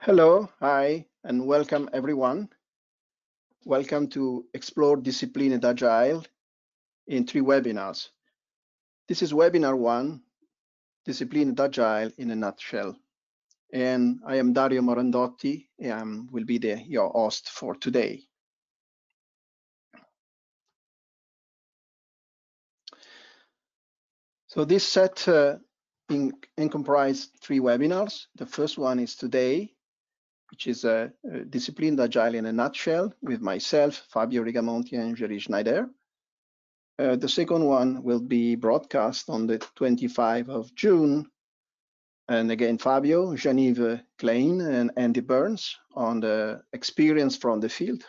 Hello, hi, and welcome everyone. Welcome to Explore Discipline and Agile in 3 webinars. This is webinar 1, Discipline and Agile in a nutshell. And I am Dario Morandotti and will be your host for today. So this set comprise 3 webinars. The first one is today, which is a Discipline and Agile in a nutshell with myself, Fabio Rigamonti and Jerry Schneider. The second one will be broadcast on the 25th of June. And again, Fabio, Genevieve Klein, and Andy Burns on the experience from the field.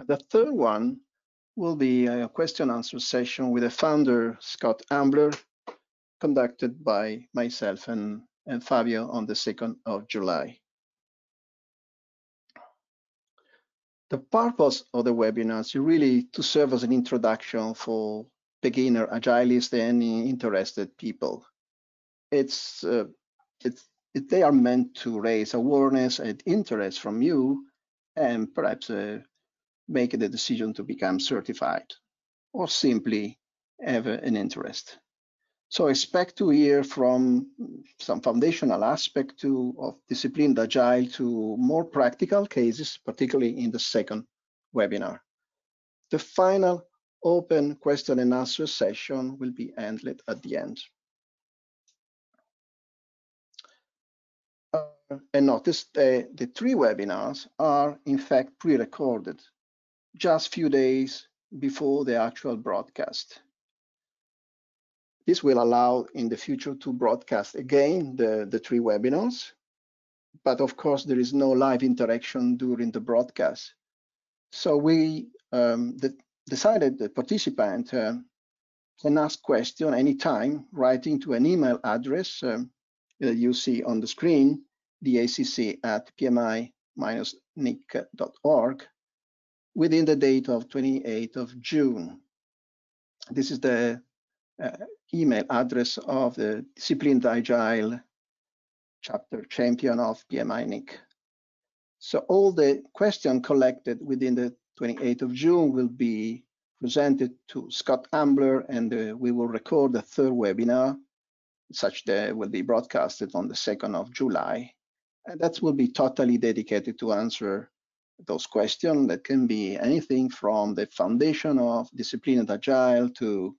The third one will be a question answer session with the founder, Scott Ambler, conducted by myself and Fabio on the 2nd of July. The purpose of the webinars is really to serve as an introduction for beginner agilists and interested people. They are meant to raise awareness and interest from you and perhaps make the decision to become certified or simply have an interest. So expect to hear from some foundational aspect of disciplined agile to more practical cases, particularly in the second webinar. The final open question and answer session will be handled at the end. And notice the 3 webinars are in fact pre-recorded just a few days before the actual broadcast. This will allow in the future to broadcast again the 3 webinars, but of course there is no live interaction during the broadcast. So we decided the participant can ask question anytime, writing to an email address that you see on the screen, dacc@pmi-nic.org, within the date of 28th of June. This is the email address of the Disciplined Agile chapter champion of PMI-NIC. So all the questions collected within the 28th of June will be presented to Scott Ambler, and we will record the 3rd webinar, such that will be broadcasted on the 2nd of July. And that will be totally dedicated to answer those questions that can be anything from the foundation of disciplined agile to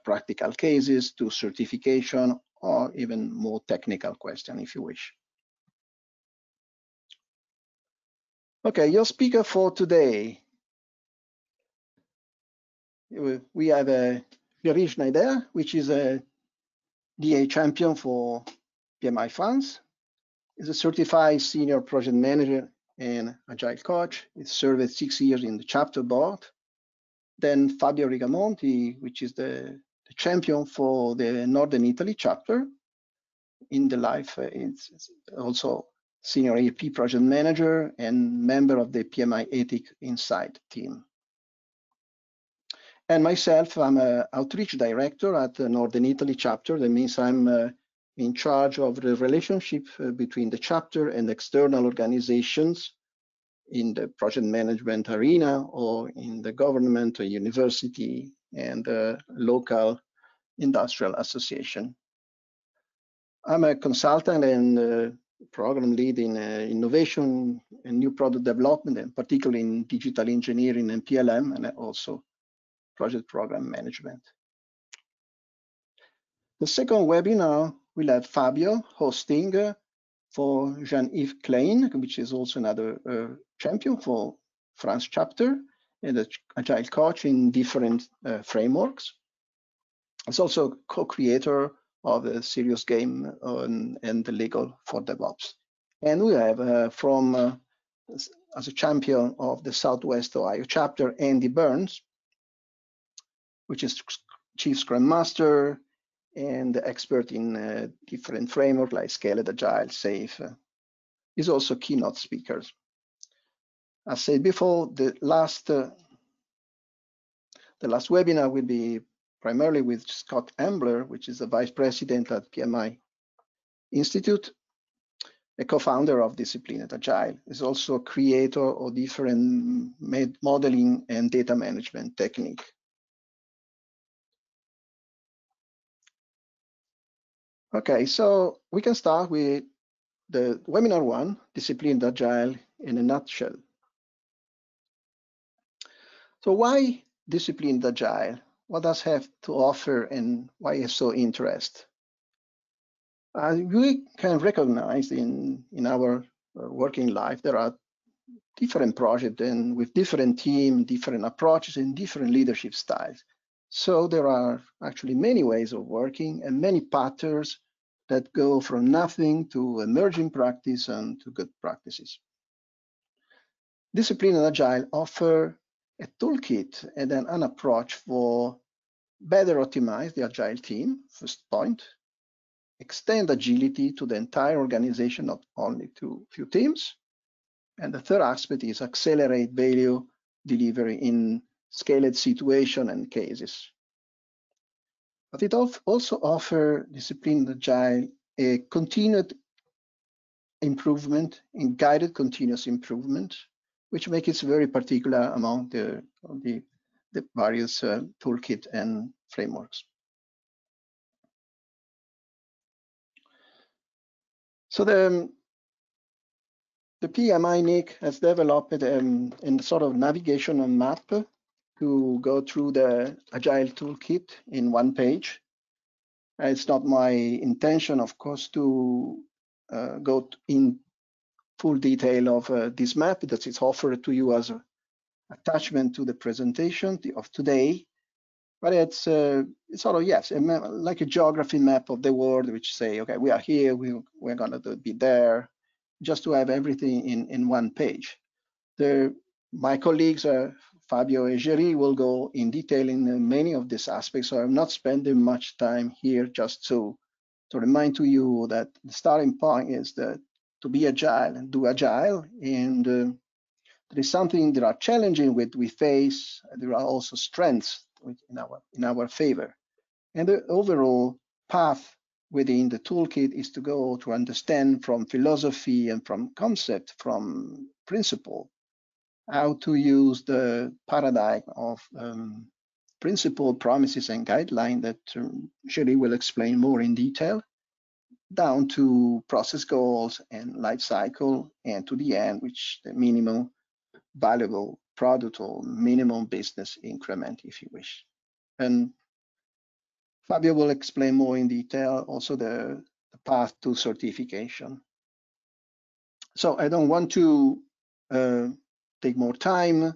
practical cases to certification or even more technical question if you wish. Okay, your speaker for today. We have Jerry Schneider, which is a DA champion for PMI funds. He's a certified senior project manager and agile coach. He served 6 years in the chapter board. Then Fabio Rigamonti, which is the champion for the Northern Italy chapter. In the life, it's also senior AP project manager and member of the PMI Ethic Insight team. And myself, I'm an outreach director at the Northern Italy chapter. That means I'm in charge of the relationship between the chapter and external organizations in the project management arena or in the government or university and local industrial association. I'm a consultant and program lead in innovation and new product development, and particularly in digital engineering and PLM, and also project program management. The second webinar will have Fabio hosting for Jean-Yves Klein, which is also another champion for France chapter and an agile coach in different frameworks. It's also co-creator of the serious game and the legal for DevOps. And we have as a champion of the Southwest Ohio chapter, Andy Burns, which is Chief Scrum Master and expert in different frameworks like Scaled, Agile, Safe. He's also keynote speaker. As said before, the last webinar will be primarily with Scott Ambler, which is the Vice President at PMI Institute. a co-founder of Disciplined Agile. Is also a creator of different modeling and data management technique. Okay, so we can start with the webinar one, Disciplined Agile in a nutshell. So why Disciplined Agile? What does it have to offer and why is so interesting? We can recognize in our working life, there are different projects and with different teams, different approaches and different leadership styles. So there are actually many ways of working and many patterns that go from nothing to emerging practice and to good practices. Discipline and Agile offer a toolkit and an approach for better optimize the Agile team, first point, extend agility to the entire organization, not only to few teams. And the third aspect is accelerate value delivery in scaled situation and cases. But it also offers Disciplined Agile a continued improvement in guided continuous improvement, which makes it very particular among the various toolkit and frameworks. So the PMI NIC has developed a sort of navigational map to go through the Agile toolkit in one page. It's not my intention, of course, to go in full detail of this map that is offered to you as an attachment to the presentation of today. But it's sort of, yes, like a geography map of the world, which say, okay, we are here, we're going to be there, just to have everything in one page. My colleagues, Fabio and Jerry, will go in detail in many of these aspects, so I'm not spending much time here, just to remind to you that the starting point is that to be agile and do agile, and there is something there are challenges we face. There are also strengths in our favor, and the overall path within the toolkit is to go to understand from philosophy and from concept, from principle, how to use the paradigm of principle, promises, and guideline that Jerry will explain more in detail, down to process goals and life cycle, and to the end, which the minimum valuable product or minimum business increment, if you wish. And Fabio will explain more in detail also the path to certification. So I don't want to take more time,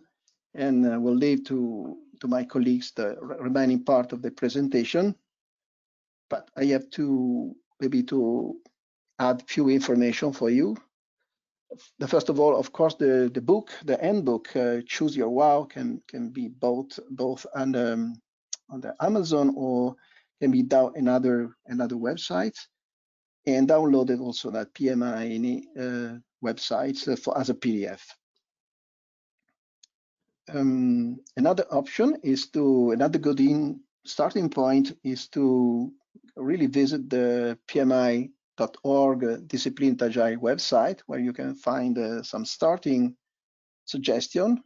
and will leave to my colleagues the remaining part of the presentation. But I have to maybe to add few information for you. The first of all, of course, the book, the handbook, Choose Your Wow, can be both on the Amazon or can be down in other websites, and downloaded also that PMI websites as a PDF. Another option is another good starting point is to really visit the PMI.org Disciplined Agile website, where you can find some starting suggestion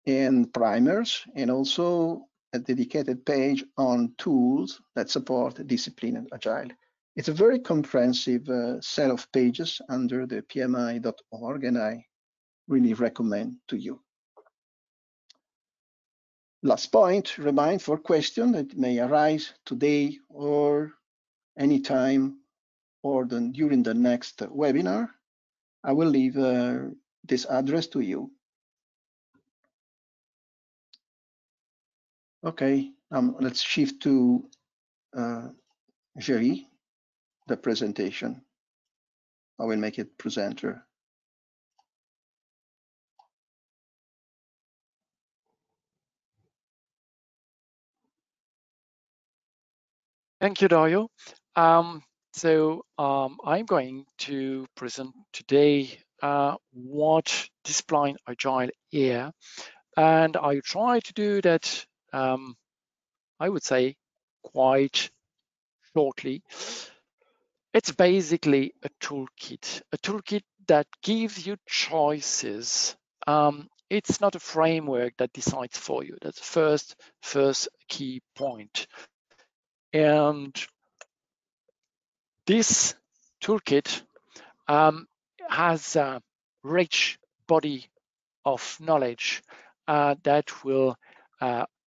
and primers, and also a dedicated page on tools that support Disciplined Agile. It's a very comprehensive set of pages under the PMI.org, and I really recommend to you. Last point, remind for questions that may arise today or anytime or during the next webinar. I will leave this address to you. Okay, let's shift to Jerry, the presentation. I will make it presenter. Thank you, Dario. I'm going to present today what Disciplined Agile is, and I try to do that, I would say, quite shortly. It's basically a toolkit that gives you choices. It's not a framework that decides for you. That's the first key point. And this toolkit has a rich body of knowledge that will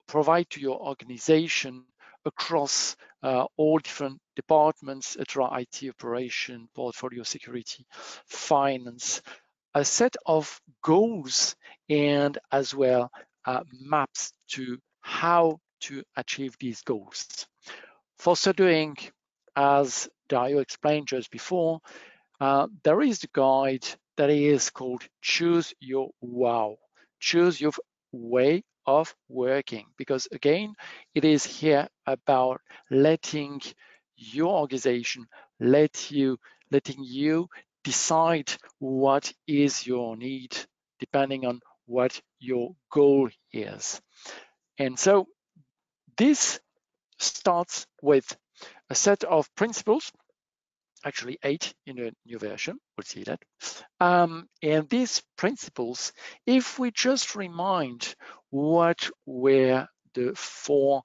provide to your organization across all different departments, IT operation, portfolio security, finance, a set of goals and as well maps to how to achieve these goals. For so doing, as Dario explained just before, there is the guide that is called Choose Your Wow. Choose your way of working, because again, it is here about letting your organization, letting you decide what is your need, depending on what your goal is. And so this starts with a set of principles, actually 8 in the new version, we'll see that. And these principles, if we just remind what were the 4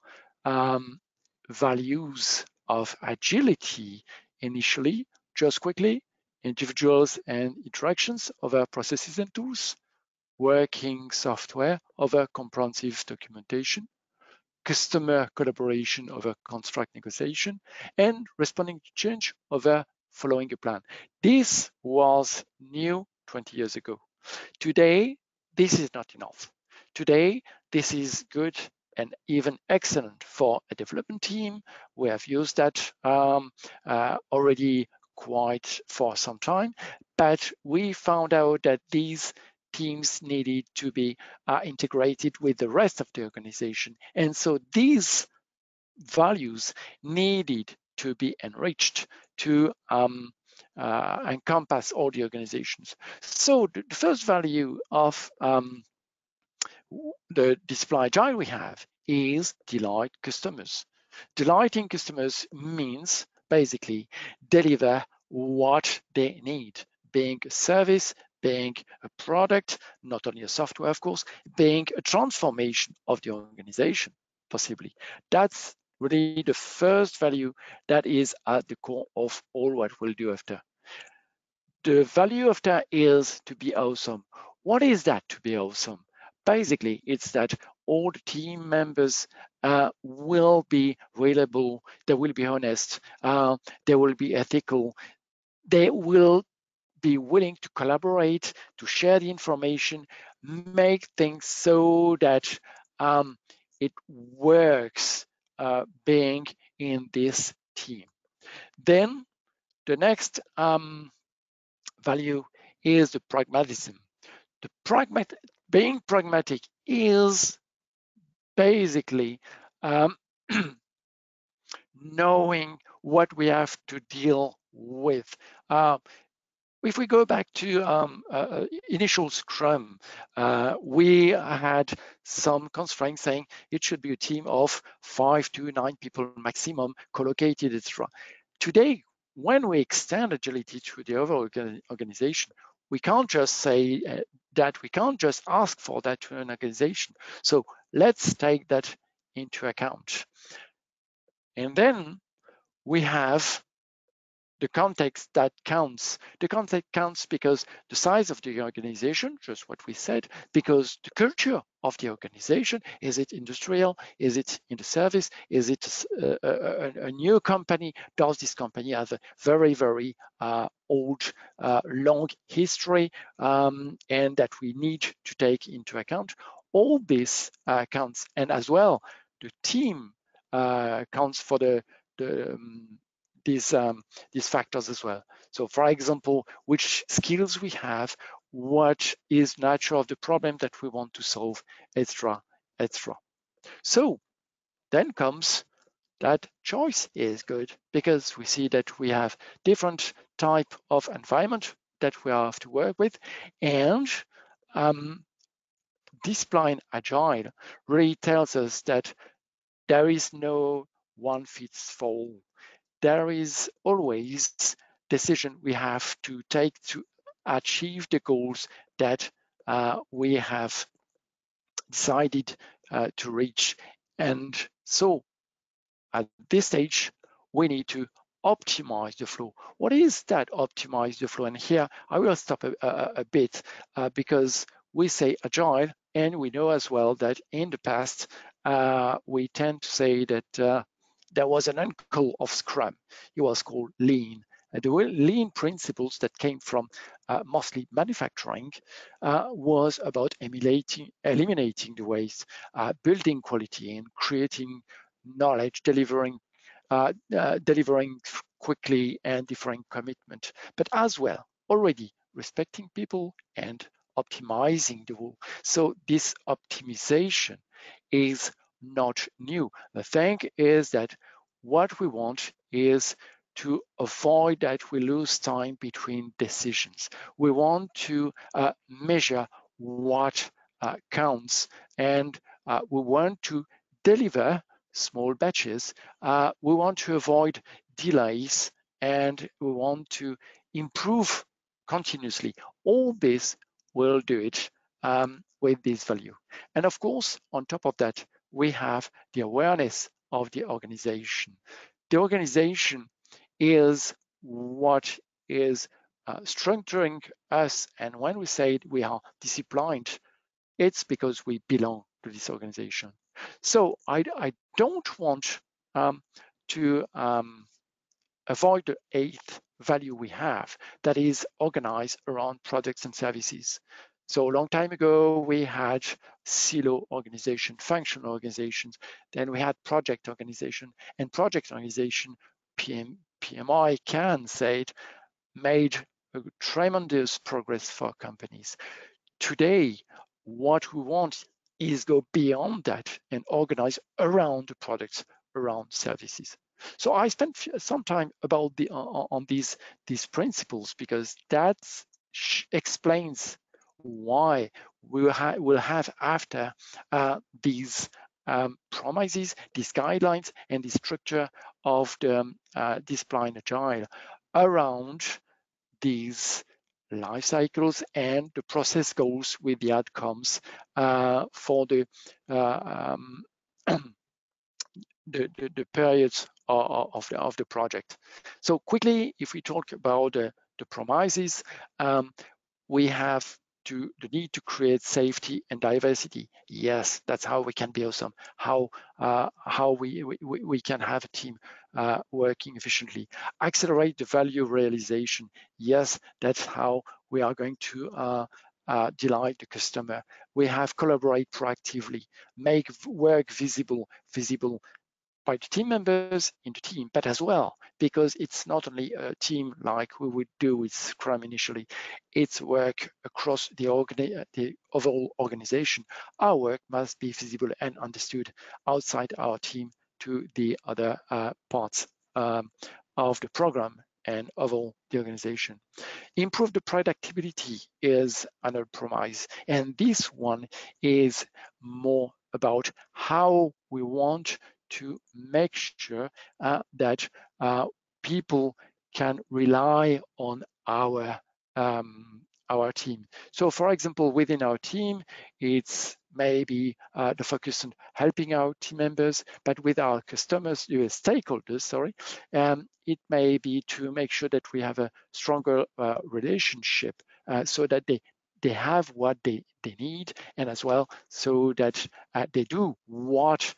values of agility initially, just quickly: individuals and interactions over processes and tools, working software over comprehensive documentation, customer collaboration over contract negotiation, and responding to change over following a plan. This was new 20 years ago. Today, this is not enough. Today, this is good and even excellent for a development team. We have used that already quite for some time, but we found out that these teams needed to be integrated with the rest of the organization. And so these values needed to be enriched to encompass all the organizations. So the first value of the display agile we have is delight customers. Delighting customers means basically deliver what they need, being a service, being a product, not only a software, of course, being a transformation of the organization, possibly. That's really the first value that is at the core of all what we'll do after. The value of that is to be awesome. What is that, to be awesome? Basically, it's that all the team members will be reliable, they will be honest, they will be ethical, they will be willing to collaborate, to share the information, make things so that it works being in this team. Then the next value is the pragmatism. Being pragmatic is basically knowing what we have to deal with. If we go back to initial Scrum, we had some constraints saying it should be a team of 5 to 9 people maximum, collocated, etc. Today, when we extend agility to the overall organization, we can't just say that, we can't just ask for that to an organization. So let's take that into account. And then we have the context that counts. The context counts because the size of the organization, just what we said, because the culture of the organization, is it industrial? Is it in the service? Is it a new company? Does this company have a very, very old, long history and that we need to take into account? All this counts, and as well, the team counts for these factors as well. So for example, which skills we have, what is nature of the problem that we want to solve, etc., etc. So then comes that choice is good, because we see that we have different type of environment that we have to work with, and Discipline Agile really tells us that there is no one fits for all. there is always decision we have to take to achieve the goals that we have decided to reach. And so at this stage, we need to optimize the flow. What is that optimize the flow? And here I will stop a bit because we say agile, and we know as well that in the past we tend to say that there was an uncle of Scrum. He was called Lean. The Lean principles that came from mostly manufacturing was about eliminating the waste, building quality, and creating knowledge, delivering quickly and differing commitment, but as well already respecting people and optimizing the whole. So this optimization is not new. The thing is that what we want is to avoid that we lose time between decisions. We want to measure what counts, and we want to deliver small batches. We want to avoid delays, and we want to improve continuously. All this will do it with this value. And of course, on top of that, we have the awareness of the organization. The organization is what is structuring us. And when we say we are disciplined, it's because we belong to this organization. So I don't want to avoid the eighth value we have, that is organized around products and services. So a long time ago, we had silo organization, functional organizations, then we had project organization, and project organization, PMI can say it, made a tremendous progress for companies. Today, what we want is go beyond that and organize around the products, around services. So I spent some time about on these principles because that explains why we will have after these promises, these guidelines, and the structure of the discipline agile around these life cycles and the process goals with the outcomes for the, the periods of the project. So quickly, if we talk about the promises, we have the need to create safety and diversity. Yes, that's how we can be awesome. How we can have a team working efficiently. Accelerate the value realization. Yes, that's how we are going to delight the customer. We have collaborate proactively, make work visible by the team members in the team, but as well, because it's not only a team like we would do with Scrum initially, it's work across the overall organization. Our work must be visible and understood outside our team to the other parts of the program and overall the organization. Improve the productivity is another promise, and this one is more about how we want to make sure that people can rely on our team. So for example, within our team, it's maybe the focus on helping our team members, but with our customers, stakeholders, sorry, it may be to make sure that we have a stronger relationship so that they have what they need, and as well so that they do what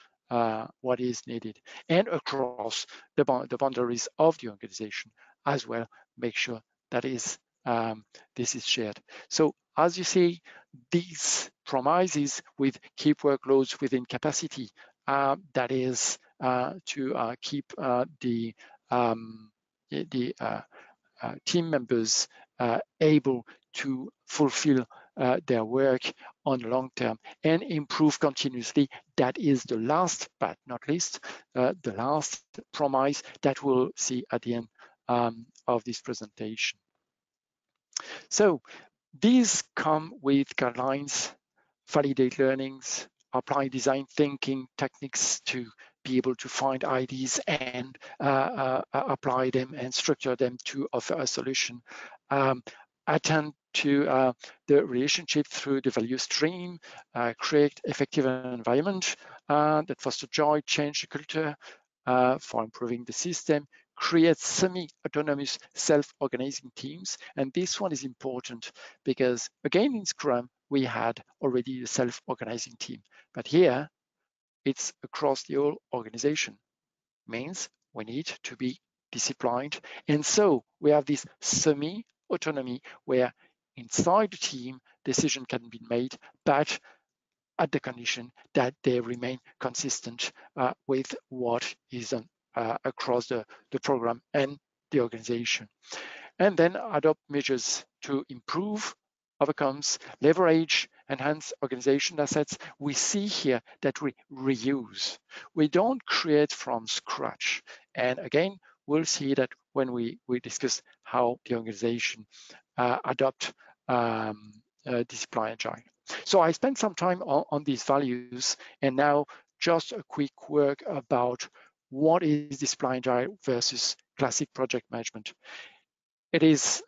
is needed, and across the boundaries of the organization as well, make sure that is this is shared. So as you see, these promises with keep workloads within capacity, that is to keep the team members able to fulfill their work on the long term and improve continuously. That is the last but not least, the last promise that we'll see at the end of this presentation. So these come with guidelines, validate learnings, apply design thinking techniques to be able to find ideas and apply them and structure them to offer a solution. Attend to the relationship through the value stream, create effective environment that foster joy, change the culture for improving the system, create semi-autonomous self-organizing teams. And this one is important because, again, in Scrum, we had already a self-organizing team. But here, it's across the whole organization. Means we need to be disciplined. And so we have this semi-autonomy where inside the team, decision can be made, but at the condition that they remain consistent with what is done across the program and the organization. And then adopt measures to improve outcomes, leverage, enhance organization assets. We see here that we reuse. We don't create from scratch. And again, we'll see that when we discuss how the organization adopt discipline agile. So I spent some time on these values, and now just a quick word about what is discipline agile versus classic project management. It is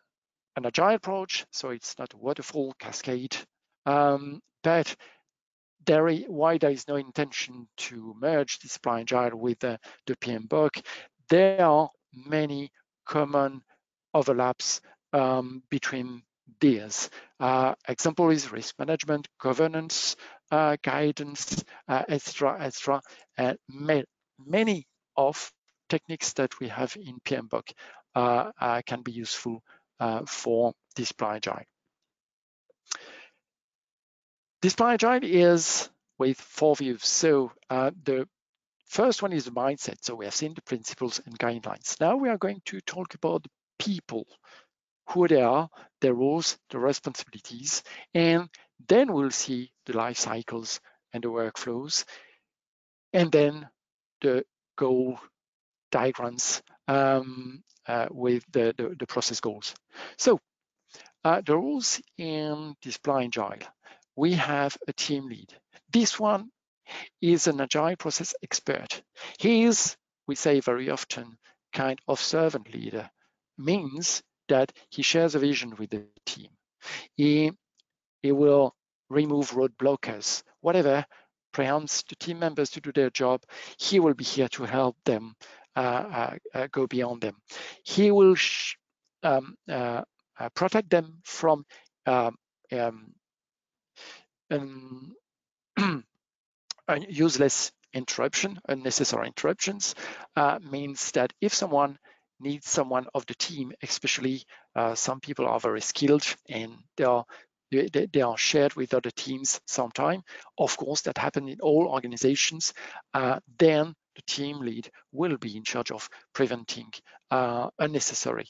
an agile approach, so it's not a waterfall cascade, but why there is no intention to merge discipline agile with the PM book, there are many common overlaps between these. Example is risk management, governance, guidance, etc. And many of techniques that we have in PMBOK can be useful for discipline agile. Discipline agile is with 4 views. So the first one is the mindset. So we have seen the principles and guidelines. Now we are going to talk about the people, who they are, their roles, the responsibilities, and then we'll see the life cycles and the workflows, and then the goal diagrams with the process goals. So the roles in discipline agile, we have a team lead. This one is an agile process expert. He is, we say very often, kind of servant leader, means that he shares a vision with the team. He will remove roadblockers, whatever preempts the team members to do their job. He will be here to help them go beyond them. He will protect them from useless interruption, unnecessary interruptions. Means that if someone needs someone of the team, especially some people are very skilled and they are shared with other teams sometime. Of course, that happens in all organizations. Then the team lead will be in charge of preventing unnecessary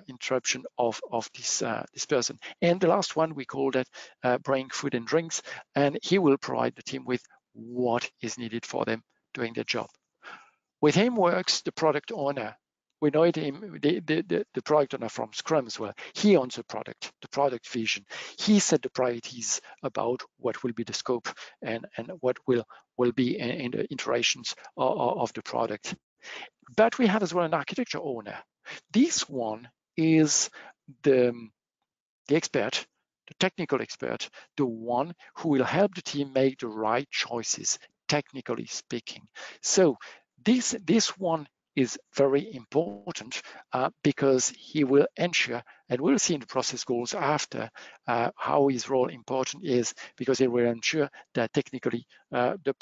interruption of this person. And the last one, we call that bring food and drinks, and he will provide the team with what is needed for them doing their job. With him works the product owner. We know it, the product owner from Scrum as well. He owns the product vision. He set the priorities about what will be the scope and what will be in the iterations of the product. But we have as well an architecture owner. This one is the expert, the technical expert, the one who will help the team make the right choices, technically speaking. So this one is very important because he will ensure, and we'll see in the process goals after how his role important is, because he will ensure that technically the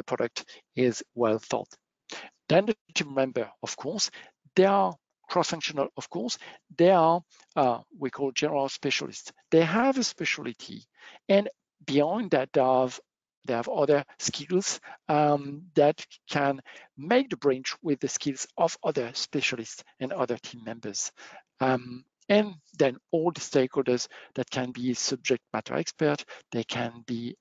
product is well thought. Then the team member, of course, they are cross-functional, of course. They are, we call general specialists. They have a specialty, and beyond that, they have other skills that can make the bridge with the skills of other specialists and other team members. And then all the stakeholders that can be subject matter expert, they can be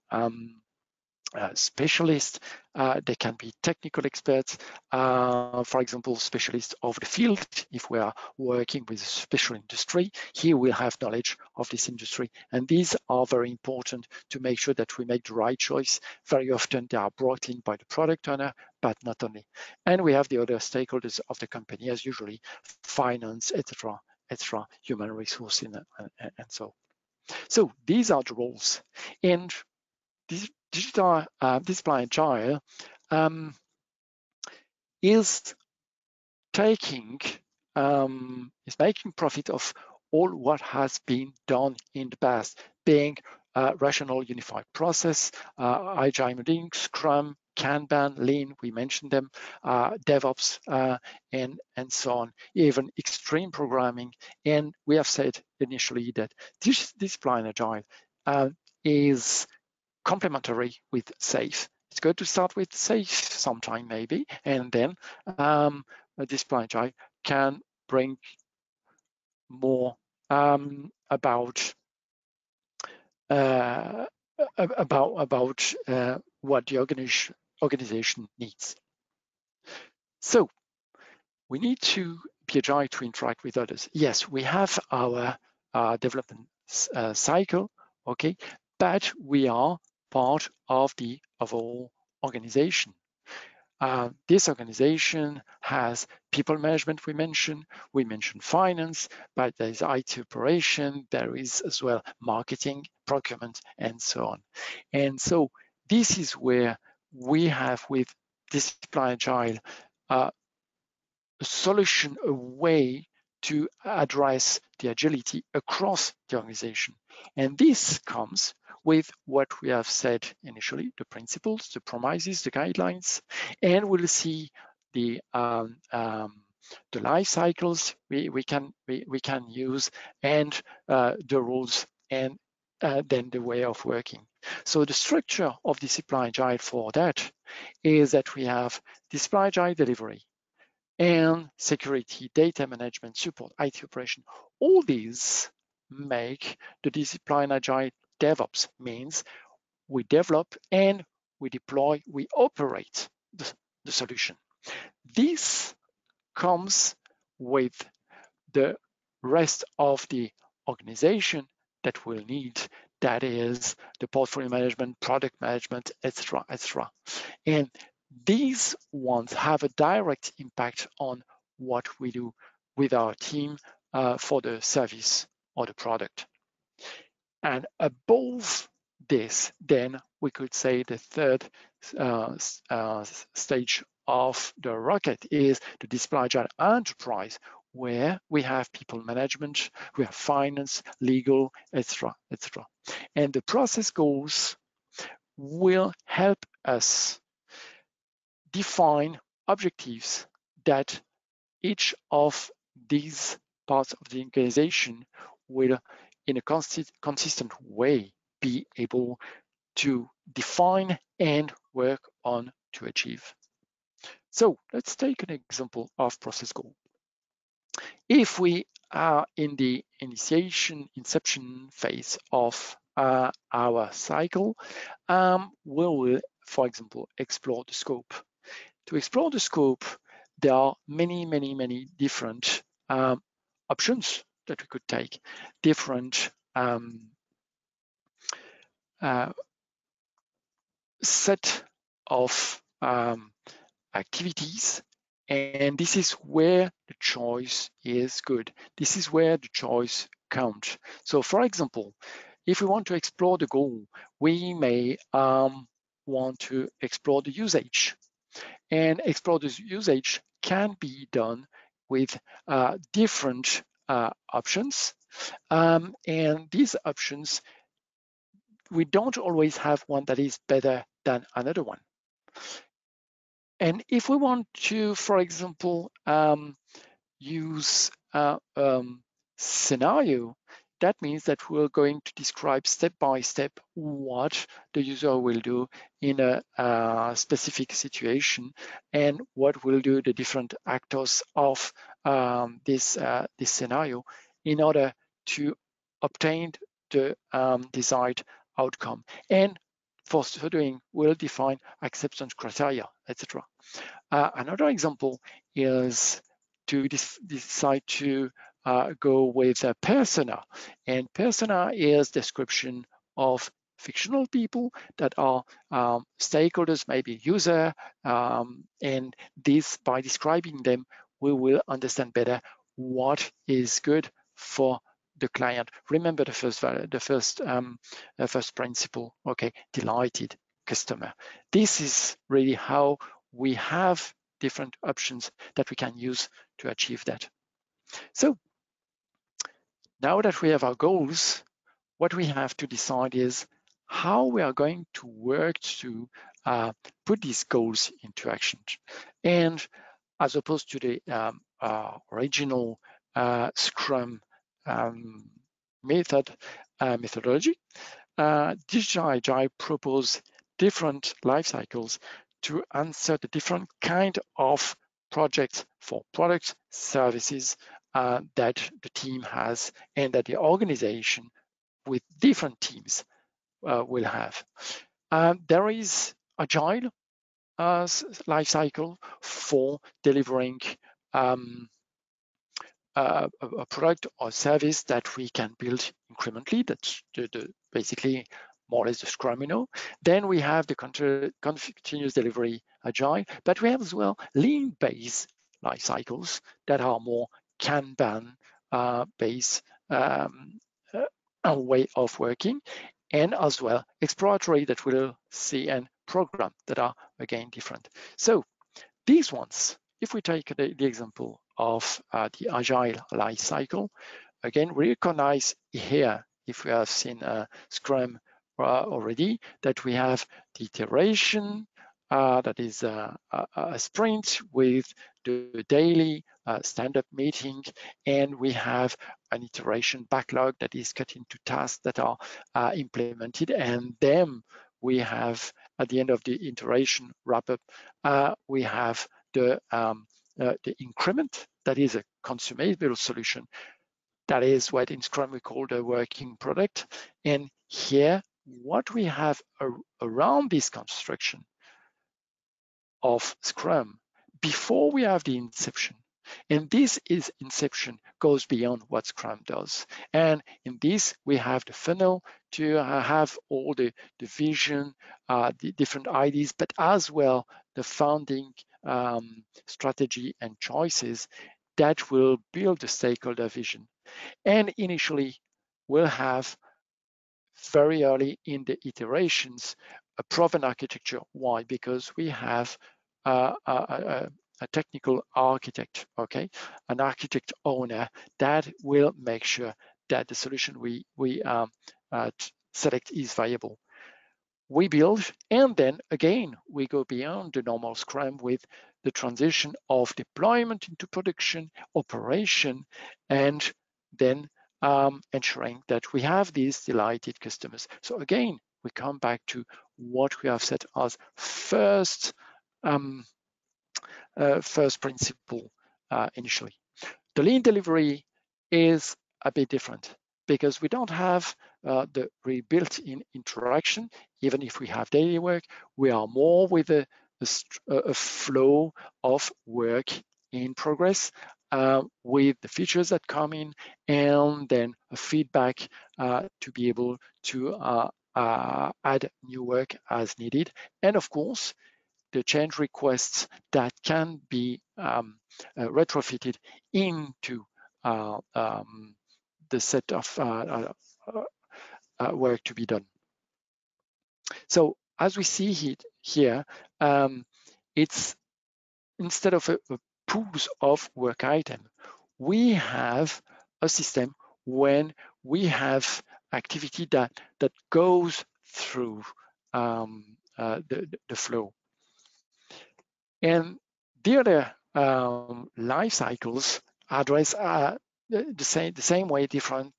specialists. They can be technical experts, for example, specialists of the field. If we are working with a special industry, here we'll have knowledge of this industry. And these are very important to make sure that we make the right choice. Very often they are brought in by the product owner, but not only. And we have the other stakeholders of the company, as usually finance, etc., human resources, and so. So these are the roles. And this digital display agile is making profit of all what has been done in the past, being rational unified process, agile modeling, Scrum, Kanban, Lean, we mentioned them, DevOps, and so on, even extreme programming. And we have said initially that this discipline agile is complementary with SAFe. It's good to start with SAFe sometime maybe, and then a discipline agile can bring more about what the organization needs. So we need to be agile to interact with others. Yes, we have our development cycle, okay, but we are part of the overall organization. This organization has people management, we mentioned finance, but there is IT operation, there is as well marketing, procurement, and so on. And so this is where we have with Discipline Agile a solution, a way to address the agility across the organization. And this comes with what we have said initially, the principles, the promises, the guidelines, and we'll see the life cycles we can use, and the rules, and then the way of working. So the structure of Discipline Agile for that is that we have Discipline Agile delivery, and security, data management, support, IT operation. All these make the discipline agile DevOps, means we develop and we deploy, we operate the solution. This comes with the rest of the organization that we'll need, that is the portfolio management, product management, etc., etc. And these ones have a direct impact on what we do with our team for the service or the product. And above this, then we could say the third stage of the rocket is the Discipline Agile Enterprise, where we have people management, we have finance, legal, etc., etc. And the process goals will help us define objectives that each of these parts of the organization will, in a consistent way, be able to define and work on to achieve. So let's take an example of process goal. If we are in the inception phase of our cycle, we will, for example, explore the scope. To explore the scope, there are many different options that we could take, different set of activities, and this is where the choice is good. This is where the choice counts. So for example, if we want to explore the goal, we may want to explore the usage. And explore the usage can be done with different options. And these options, we don't always have one that is better than another one. And if we want to, for example, use scenario, that means that we're going to describe step by step what the user will do in a specific situation, and what will do the different actors of this scenario in order to obtain the desired outcome. And for so doing, will define acceptance criteria, etc. Another example is to decide to go with a persona, and persona is description of fictional people that are stakeholders, maybe user, and this, by describing them, we will understand better what is good for the client. Remember the first principle, okay, delighted customer. This is really how we have different options that we can use to achieve that. So now that we have our goals, what we have to decide is how we are going to work to put these goals into action. And as opposed to the original Scrum methodology, Digital Agile propose different life cycles to answer the different kind of projects for products, services that the team has and that the organization with different teams will have. There is Agile life cycle for delivering a product or service that we can build incrementally. That's basically more or less the Scrum, Then we have the continuous delivery Agile, but we have as well lean-based life cycles that are more Kanban based way of working, and as well exploratory that we'll see, and program that are again different. So these ones, if we take the example of the Agile life cycle, again, recognize here, if we have seen Scrum already, that we have the iteration, that is a sprint with the daily stand-up meeting, and we have an iteration backlog that is cut into tasks that are implemented, and then we have, at the end of the iteration wrap-up, we have the increment, that is a consumable solution. That is what in Scrum we call the working product. And here, what we have around this construction of Scrum, before we have the inception, and this is inception goes beyond what Scrum does. And in this, we have the funnel to have all the vision, the different ideas, but as well the founding strategy and choices that will build the stakeholder vision. And initially, we'll have very early in the iterations a proven architecture. Why? Because we have a technical architect, okay, an architect owner that will make sure that the solution we select is viable. We build, and then again, we go beyond the normal Scrum with the transition of deployment into production, operation, and then ensuring that we have these delighted customers. So again, we come back to what we have set as first principle initially. The lean delivery is a bit different because we don't have the built-in interaction. Even if we have daily work, we are more with a flow of work in progress with the features that come in, and then a feedback to be able to add new work as needed. And of course, the change requests that can be retrofitted into the set of work to be done. So as we see it here, it's instead of a pools of work item, we have a system when we have activity that goes through the flow. And the other life cycles address the same way different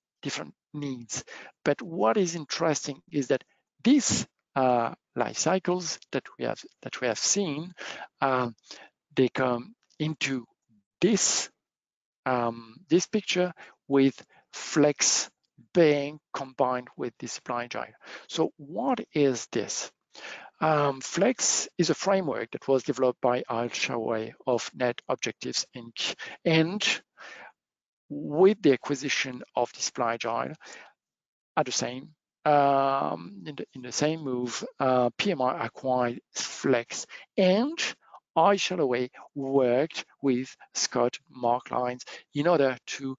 needs. But what is interesting is that these life cycles that we have seen, they come into this this picture with Flex being combined with Discipline Agile. So what is this? Flex is a framework that was developed by AGILE of Net Objectives Inc. And with the acquisition of Display Agile, at the same in the same move, PMI acquired Flex, and AGILE worked with Scott Marklines in order to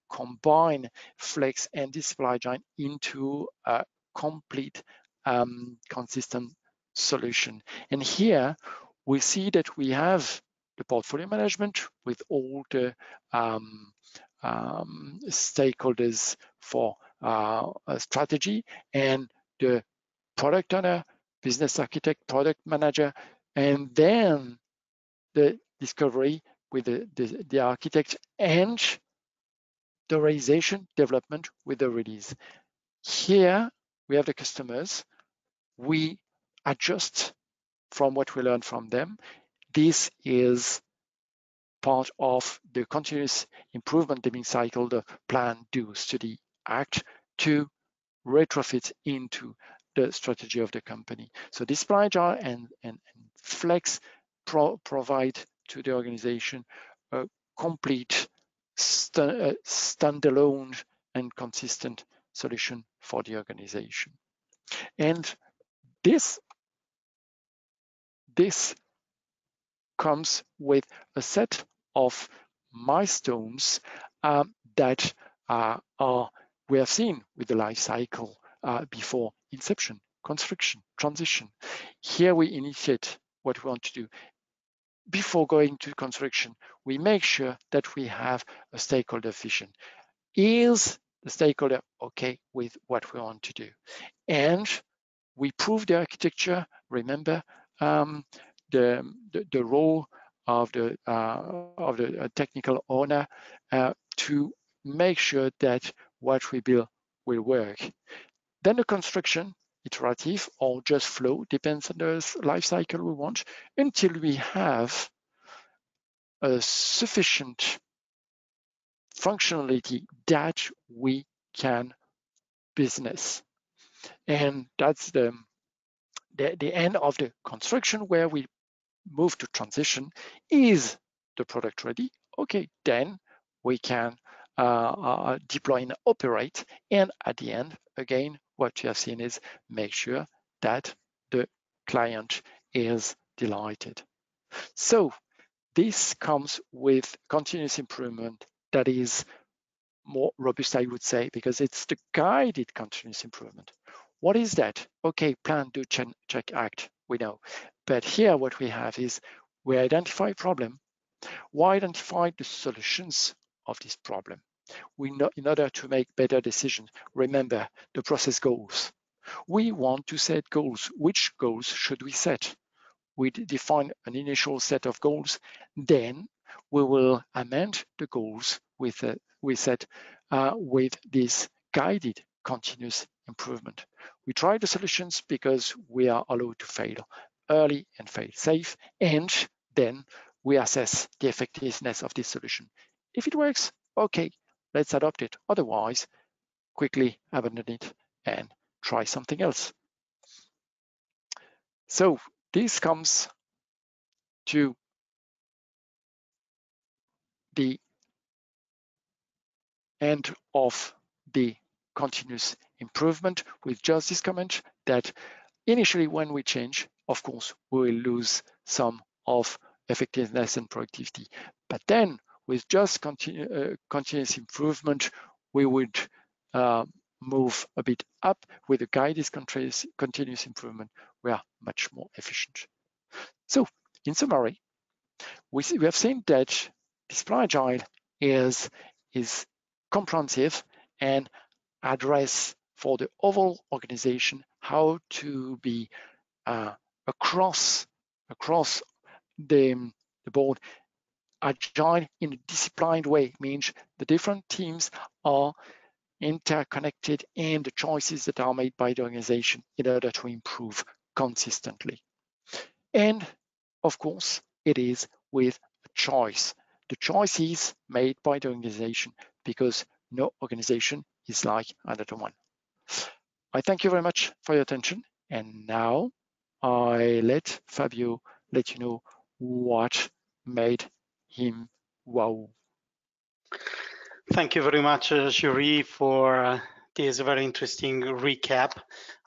combine Flex and Display Agile into a complete consistent solution. And here we see that we have the portfolio management with all the stakeholders for a strategy, and the product owner, business architect, product manager, and then the discovery with the architect, and the realization development with the release. Here we have the customers. We adjust from what we learn from them. This is part of the continuous improvement living cycle, the plan, do, study, act, to retrofit into the strategy of the company. So Display Agile and Flex provide to the organization a complete standalone and consistent solution for the organization. And this comes with a set of milestones that we have seen with the life cycle before inception, construction, transition. Here we initiate what we want to do. Before going to construction, we make sure that we have a stakeholder vision. Is the stakeholder okay with what we want to do? And we prove the architecture. Remember the role of the technical owner to make sure that what we build will work. Then the construction, iterative or just flow, depends on the life cycle we want, until we have a sufficient functionality that we can business. And that's the end of the construction, where we move to transition. Is the product ready? Okay, then we can deploy and operate. And at the end, again, what you have seen is make sure that the client is delighted. So this comes with continuous improvement that is more robust, I would say, because it's the guided continuous improvement. What is that? Okay, plan, do, check, act, we know. But here what we have is we identify a problem. We identify the solutions of this problem. We know, in order to make better decisions, remember the process goals. We want to set goals. Which goals should we set? We define an initial set of goals. Then we will amend the goals we set with this guided continuous improvement. We try the solutions because we are allowed to fail early and fail safe, and then we assess the effectiveness of this solution. If it works, okay, let's adopt it. Otherwise, quickly abandon it and try something else. So this comes to the end of the continuous improvement with just this comment that initially when we change, of course, we will lose some of effectiveness and productivity. But then with just continuous improvement, we would move a bit up. With the guided continuous improvement, we are much more efficient. So in summary, we have seen that Display Agile is comprehensive and address for the overall organization how to be across the board agile in a disciplined way. Means the different teams are interconnected and the choices that are made by the organization in order to improve consistently. And of course, it is with a choice. The choice is made by the organization because no organization is like another one. I thank you very much for your attention. And now I let Fabio let you know what made him wow. Thank you very much, Jury, for this very interesting recap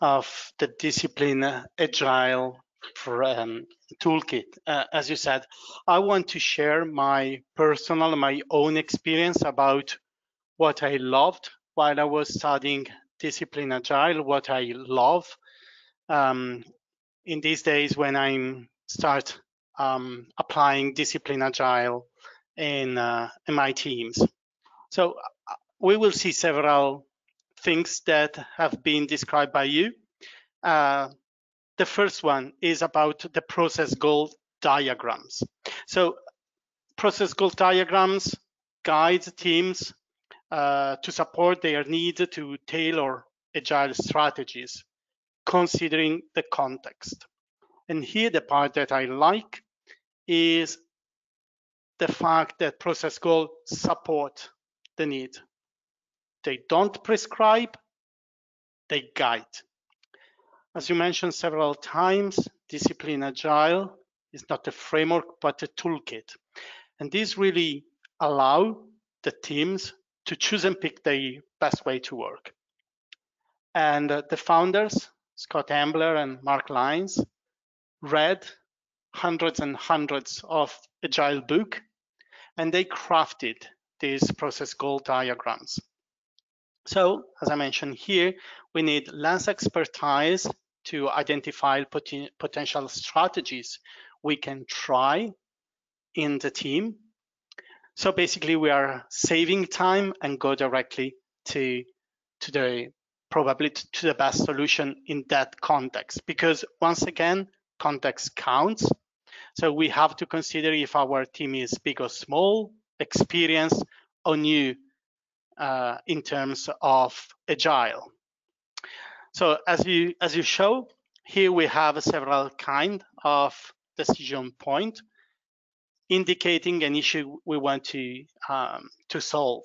of the discipline Agile toolkit. As you said, I want to share my own experience about what I loved while I was studying discipline Agile, what I love in these days when I'm start applying discipline Agile in my teams. So we will see several things that have been described by you. The first one is about the process goal diagrams. So process goal diagrams guide teams to support their need to tailor agile strategies, considering the context. And here the part that I like is the fact that process goals support the need. They don't prescribe, they guide. As you mentioned several times, discipline Agile is not a framework, but a toolkit. And this really allow the teams to choose and pick the best way to work. And the founders, Scott Ambler and Mark Lyons, read hundreds and hundreds of Agile books, and they crafted these process goal diagrams. So, as I mentioned here, we need less expertise to identify potential strategies we can try in the team. So basically, we are saving time and go directly to the best solution in that context. Because once again, context counts. So we have to consider if our team is big or small, experienced or new in terms of Agile. So as you show, here we have several kind of decision point indicating an issue we want to solve.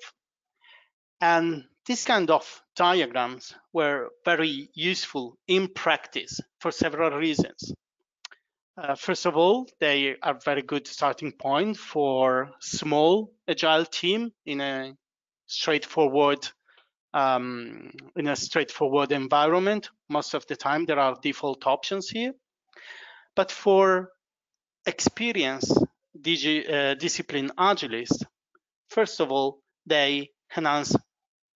And these kind of diagrams were very useful in practice for several reasons. First of all, they are very good starting point for small Agile team in a straightforward environment. Most of the time, there are default options here. But for experienced discipline agilists, first of all, they enhance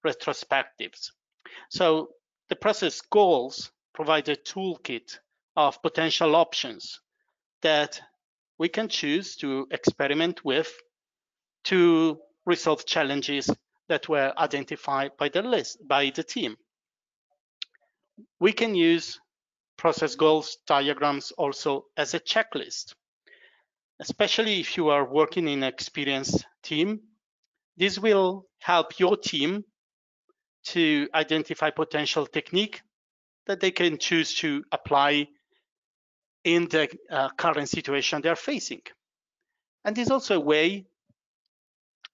retrospectives. So the process goals provide a toolkit of potential options that we can choose to experiment with to resolve challenges that were identified by the team. We can use process goals diagrams also as a checklist, especially if you are working in an experienced team. This will help your team to identify potential technique that they can choose to apply in the current situation they're facing. And there's also a way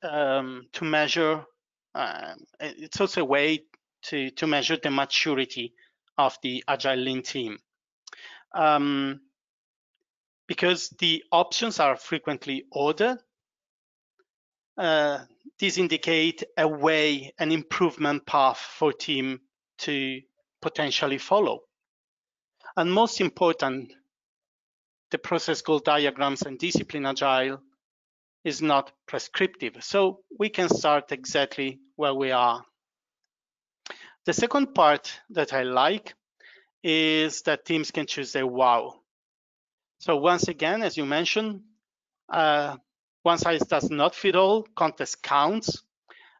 to measure, it's also a way to measure the maturity of the Agile Lean team. Because the options are frequently ordered, these indicate a way, an improvement path for team to potentially follow. And most important, the process goal diagrams and discipline Agile is not prescriptive. So we can start exactly where we are. The second part that I like is that teams can choose their wow. So once again, as you mentioned, one size does not fit all, context counts.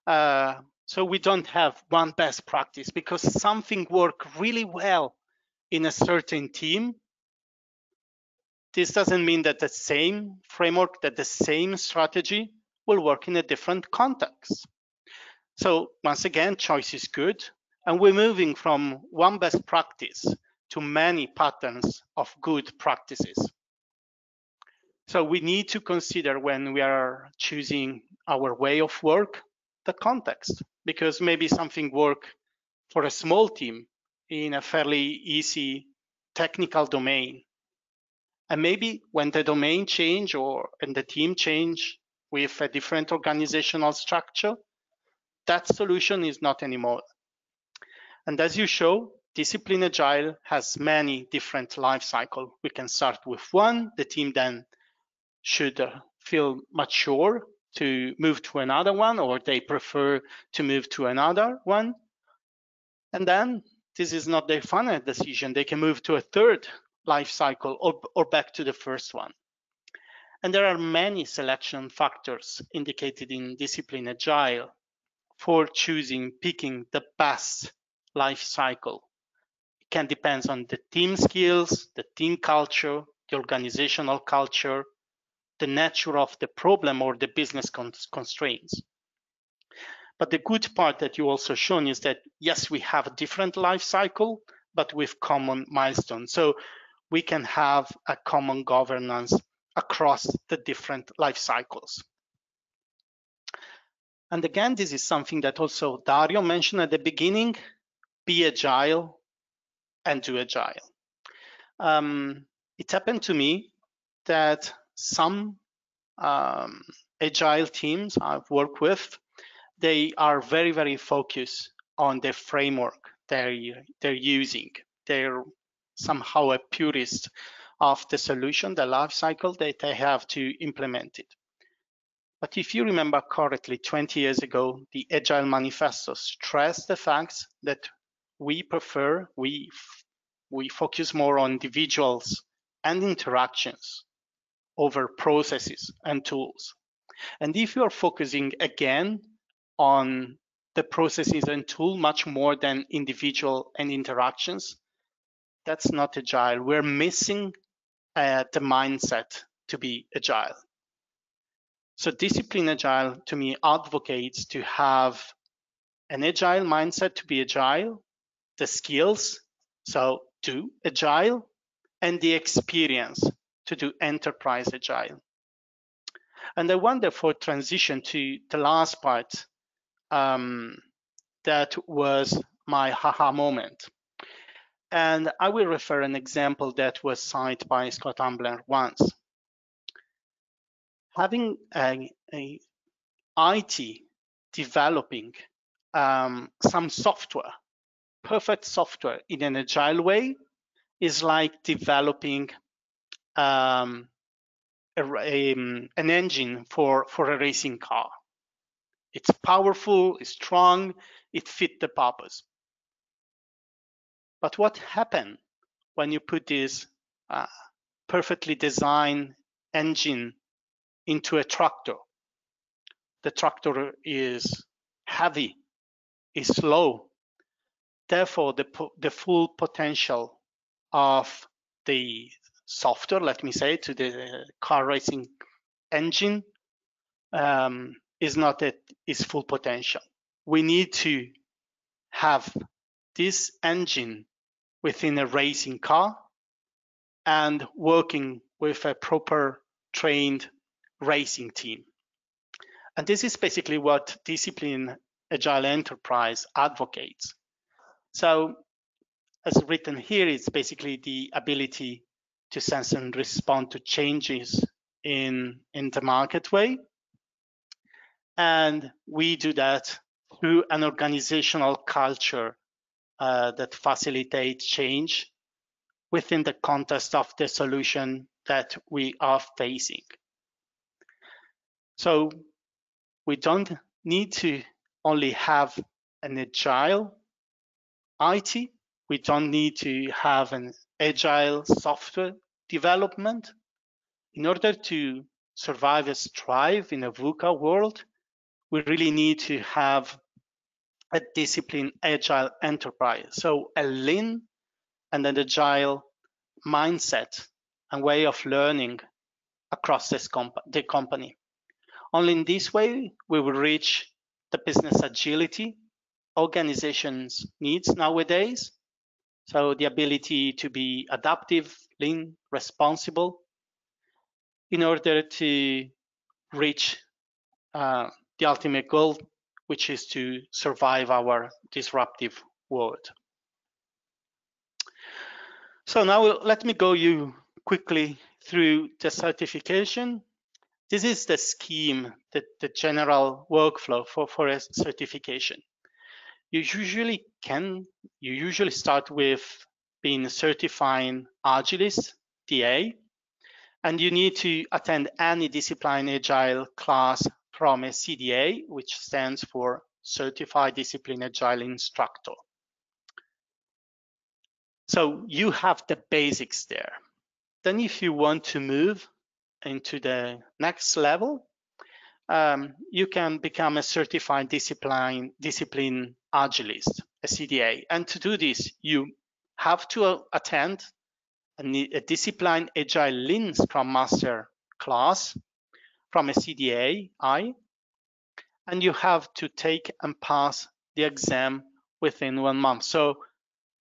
So we don't have one best practice because something works really well in a certain team. This doesn't mean that the same framework, that the same strategy will work in a different context. So once again, choice is good. And we're moving from one best practice to many patterns of good practices. So we need to consider when we are choosing our way of work, the context, because maybe something works for a small team in a fairly easy technical domain, And maybe when the domain change and the team change with a different organizational structure, that solution is not anymore. And as you show, Discipline Agile has many different life cycles. We can start with one. The team then should feel mature to move to another one, or they prefer to move to another one. And then this is not their final decision. They can move to a third life cycle or back to the first one. And there are many selection factors indicated in Discipline Agile for picking the best life cycle. It can depend on the team skills, the team culture, the organizational culture, the nature of the problem or the business constraints. But the good part that you also shown is that, yes, we have a different life cycle, but with common milestones. So we can have a common governance across the different life cycles. And again, this is something that also Dario mentioned at the beginning: be agile and do agile. It happened to me that some agile teams I've worked with, they are very, very focused on the framework they're using. They're somehow a purist of the solution, the life cycle that they have to implement it. But if you remember correctly, 20 years ago, the Agile Manifesto stressed the fact that we focus more on individuals and interactions over processes and tools. And if you are focusing again on the processes and tool much more than individual and interactions, that's not agile. We're missing the mindset to be agile. So Discipline Agile, to me, advocates to have an agile mindset to be agile, the skills, so do agile, and the experience to do enterprise agile. And I wonder for transition to the last part, that was my haha moment. And I will refer an example that was cited by Scott Ambler once. Having a IT developing some software, perfect software in an agile way, is like developing an engine for a racing car. It's powerful, it's strong, it fit the purpose. But what happened when you put this perfectly designed engine into a tractor? The tractor is heavy, is slow. Therefore, the full potential of the software, let me say, to the car racing engine is not at its full potential. We need to have this engine within a racing car and working with a proper trained racing team. And this is basically what Discipline Agile Enterprise advocates. So as written here, it's basically the ability to sense and respond to changes in the market way. And we do that through an organizational culture that facilitates change within the context of the solution that we are facing. So we don't need to only have an agile IT. We don't need to have an agile software development. In order to survive and thrive in a VUCA world, we really need to have a disciplined agile enterprise. So a lean and an agile mindset and way of learning across the company. Only in this way, we will reach the business agility organizations needs nowadays. So the ability to be adaptive, lean, responsible in order to reach the ultimate goal, which is to survive our disruptive world. So now let me go you quickly through the certification. This is the scheme, the general workflow for a certification. You usually start with being a certifying Agilist, DA, and you need to attend any discipline Agile class from a CDA, which stands for Certified Discipline Agile Instructor. So you have the basics there. Then if you want to move into the next level, you can become a certified discipline Agilist, a CDA. And to do this, you have to attend a discipline Agile Lean Scrum Master class from a CDA, and you have to take and pass the exam within 1 month. So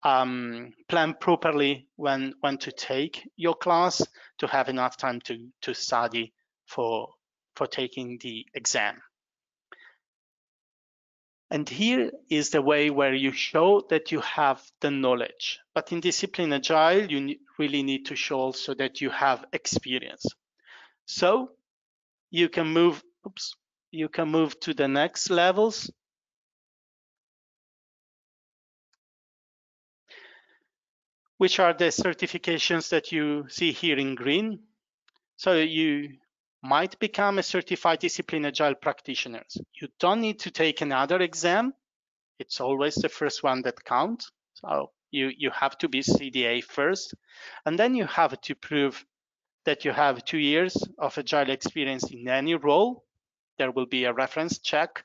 plan properly when to take your class to have enough time to study for taking the exam. And here is the way where you show that you have the knowledge. But in Discipline Agile, you really need to show also that you have experience. So you can move, to the next levels. Which are the certifications that you see here in green. So you might become a certified discipline Agile practitioner. You don't need to take another exam. It's always the first one that counts. So you have to be CDA first. And then you have to prove that you have 2 years of Agile experience in any role. There will be a reference check.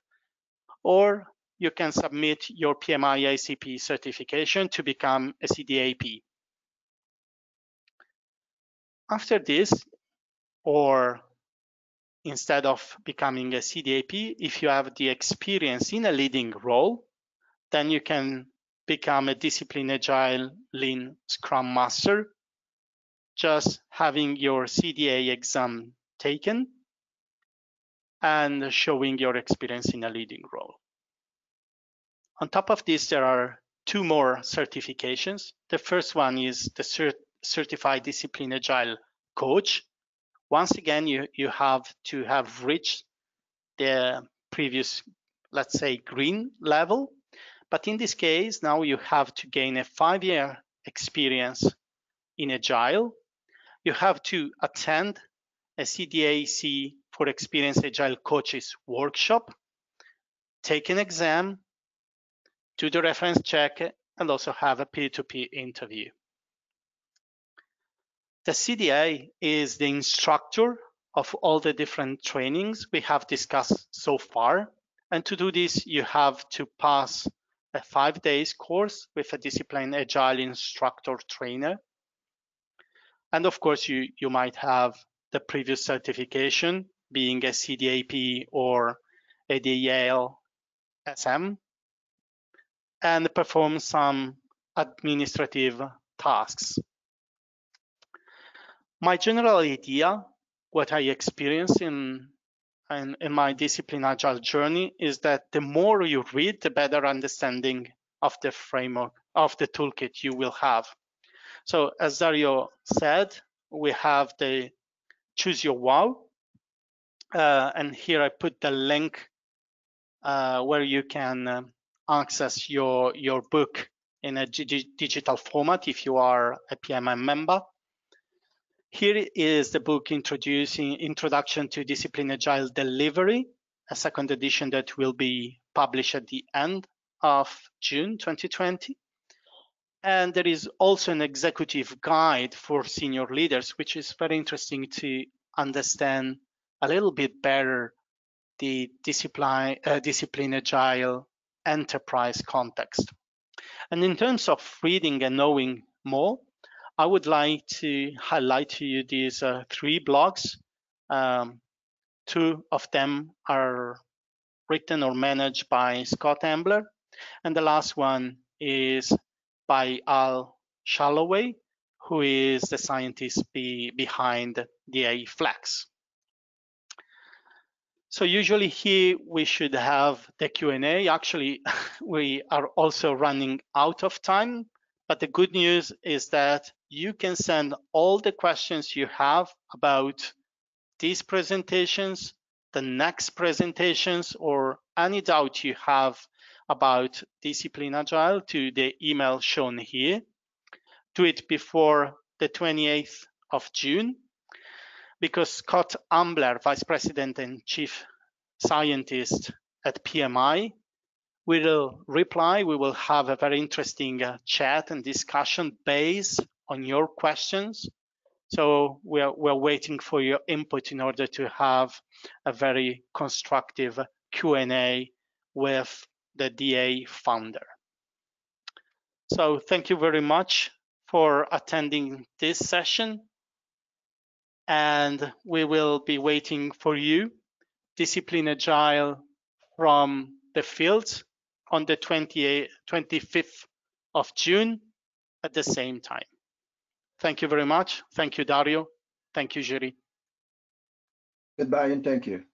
Or you can submit your PMI ACP certification to become a CDAP. After this, or instead of becoming a CDAP, if you have the experience in a leading role, then you can become a Discipline Agile Lean Scrum Master, just having your CDA exam taken and showing your experience in a leading role. On top of this, there are 2 more certifications. The first one is the Certified Discipline Agile Coach. Once again, you have to have reached the previous, let's say, green level. But in this case, now you have to gain a 5-year experience in Agile. You have to attend a CDAC for Experienced Agile Coaches workshop, take an exam, do the reference check, and also have a peer-to-peer interview. The CDA is the instructor of all the different trainings we have discussed so far. And to do this, you have to pass a 5-day course with a Discipline Agile instructor trainer. And of course, you might have the previous certification, being a CDAP or a AGILE SM, and perform some administrative tasks. My general idea, what I experienced in my Discipline Agile journey, is that the more you read, the better understanding of the framework, of the toolkit you will have. So as Dario said, we have the Choose Your Wow. And here I put the link where you can access your book in a digital format if you are a PMI member. Here is the book Introduction to Discipline Agile Delivery, a second edition that will be published at the end of June 2020. And there is also an executive guide for senior leaders, which is very interesting to understand a little bit better the discipline Agile enterprise context. And in terms of reading and knowing more, I would like to highlight to you these 3 blogs. 2 of them are written or managed by Scott Ambler, and the last one is by Al Shalloway, who is the scientist behind DA Flex. So usually here we should have the Q&A. Actually, we are also running out of time, but the good news is that you can send all the questions you have about these presentations, the next presentations, or any doubt you have about Discipline Agile to the email shown here. Do it before the 28th of June, because Scott Ambler, Vice President and Chief Scientist at PMI, will reply. We will have a very interesting chat and discussion based on your questions. So we're waiting for your input in order to have a very constructive Q&A with the DA founder. So thank you very much for attending this session, and we will be waiting for you, Discipline Agile from the field, on the 25th of June at the same time. Thank you very much. Thank you, Dario. Thank you, Jiri. Goodbye and thank you.